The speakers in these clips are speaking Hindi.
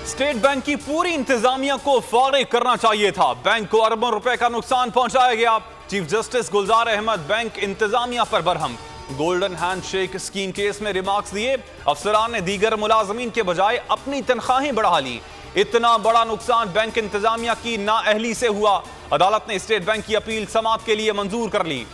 स्टेट बैंक की पूरी इंतजामिया को फारिग करना चाहिए था। बैंक को अरबों रुपए का नुकसान पहुंचाया गया। चीफ जस्टिस गुलजार अहमद बैंक इंतजामिया पर Barham. Golden handshake scheme case में रिमार्क्स दिए। अफसरान ने दीगर मुलाजमीन के बजाय अपनी तनख्वाहें बढ़ा ली। इतना बड़ा नुकसान बैंक इंतजामिया की नाअहली से हुआ। अदालत ने स्टेट बैंक की अपील समाअत के लिए मंजूर कर ली।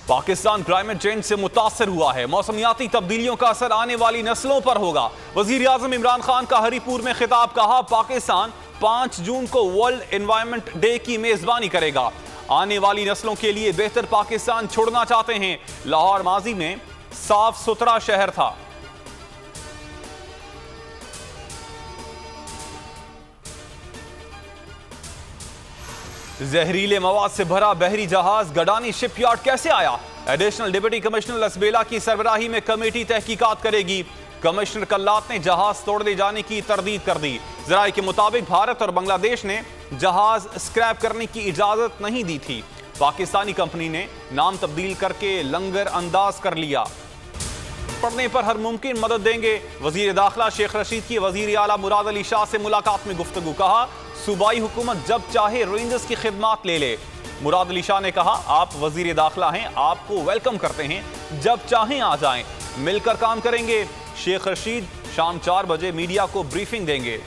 पाकिस्तान क्लाइमेट चेंज से मुतासर हुआ है। मौसमियाती तब्दीलियों का असर आने वाली नस्लों पर होगा। वजीर आजम इमरान खान का हरीपुर में खिताब। कहा, पाकिस्तान 5 जून को वर्ल्ड एनवायरनमेंट डे की मेजबानी करेगा। आने वाली नस्लों के लिए बेहतर पाकिस्तान छोड़ना चाहते हैं। लाहौर माजी में साफ सुथरा शहर था। जहरीले मवाद से भरा बहरी जहाज गडानी शिपयार्ड कैसे आया? एडिशनल डिप्टी कमिश्नर लसबेला की सरबराही में कमेटी तहकीकात करेगी। कमिश्नर कल्लात ने जहाज तोड़ने जाने की तरदीद कर दी। जराये के मुताबिक भारत और बांग्लादेश ने जहाज स्क्रैप करने की इजाजत नहीं दी थी। पाकिस्तानी कंपनी ने नाम तब्दील करके लंगर अंदाज कर लिया। पढ़ने पर हर मुमकिन मदद देंगे। वजीर दाखिला शेख रशीद की वजीर आला मुराद अली शाह से मुलाकात में गुफ्तगू। कहा, सूबाई हुकूमत जब चाहे रेंजर्स की खिदमात ले ले। मुराद अली शाह ने कहा, आप वजीर दाखिला हैं, आपको वेलकम करते हैं, जब चाहें आ जाएं, मिलकर काम करेंगे। शेख रशीद शाम 4 बजे मीडिया को ब्रीफिंग देंगे।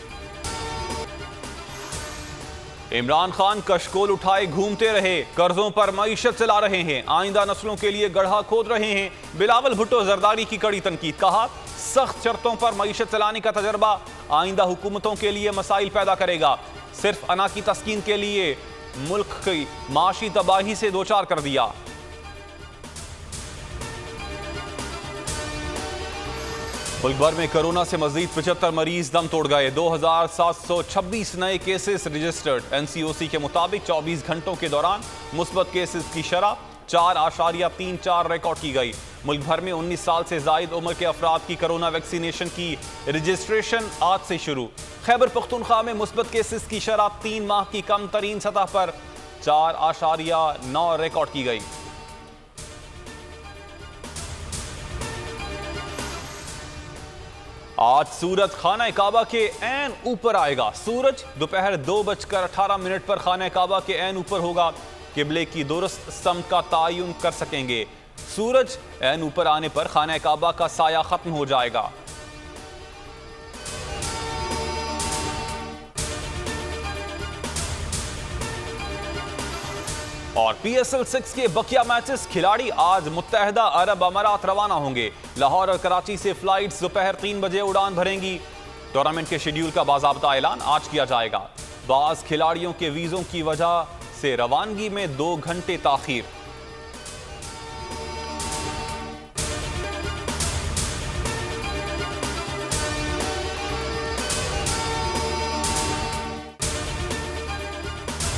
इमरान खान कशकोल उठाए घूमते रहे, कर्जों पर मईशत चला रहे हैं, आइंदा नस्लों के लिए गड्ढा खोद रहे हैं। बिलावल भुट्टो जरदारी की कड़ी तनकीद। कहा, सख्त शर्तों पर मईशत चलाने का तजर्बा आइंदा हुकूमतों के लिए मसाइल पैदा करेगा। सिर्फ अना की तस्कीन के लिए मुल्क की माशी तबाही से दोचार कर दिया। मुल्क भर में कोरोना से मजीद 75 मरीज दम तोड़ गए। 2726 नए केसेस रजिस्टर्ड। एनसीओसी के मुताबिक 24 घंटों के दौरान मुस्बत केसेस की शरह 4.34 रिकॉर्ड की गई। मुल्क भर में 19 साल से जायद उम्र के अफराद की कोरोना वैक्सीनेशन की रजिस्ट्रेशन आज से शुरू। खैबर पख्तूनख्वा में मुस्बत केसेस की शरह 3 माह की कम तरीन सतह पर 4.9 रिकॉर्ड की गई। आज सूरज खाना काबा के ऐन ऊपर आएगा। सूरज दोपहर 2:18 पर खाना काबा के ऐन ऊपर होगा। किबले की दुरुस्त सम का तायुन कर सकेंगे। सूरज ऐन ऊपर आने पर खाना काबा का साया खत्म हो जाएगा। और PSL 6 के बकिया मैचेस खिलाड़ी आज मुत्तहदा अरब अमारात रवाना होंगे। लाहौर और कराची से फ्लाइट्स दोपहर 3 बजे उड़ान भरेंगी। टूर्नामेंट के शेड्यूल का बाज़ाब्ता ऐलान आज किया जाएगा। बाज़ खिलाड़ियों के वीज़ों की वजह से रवानगी में 2 घंटे ताखीर।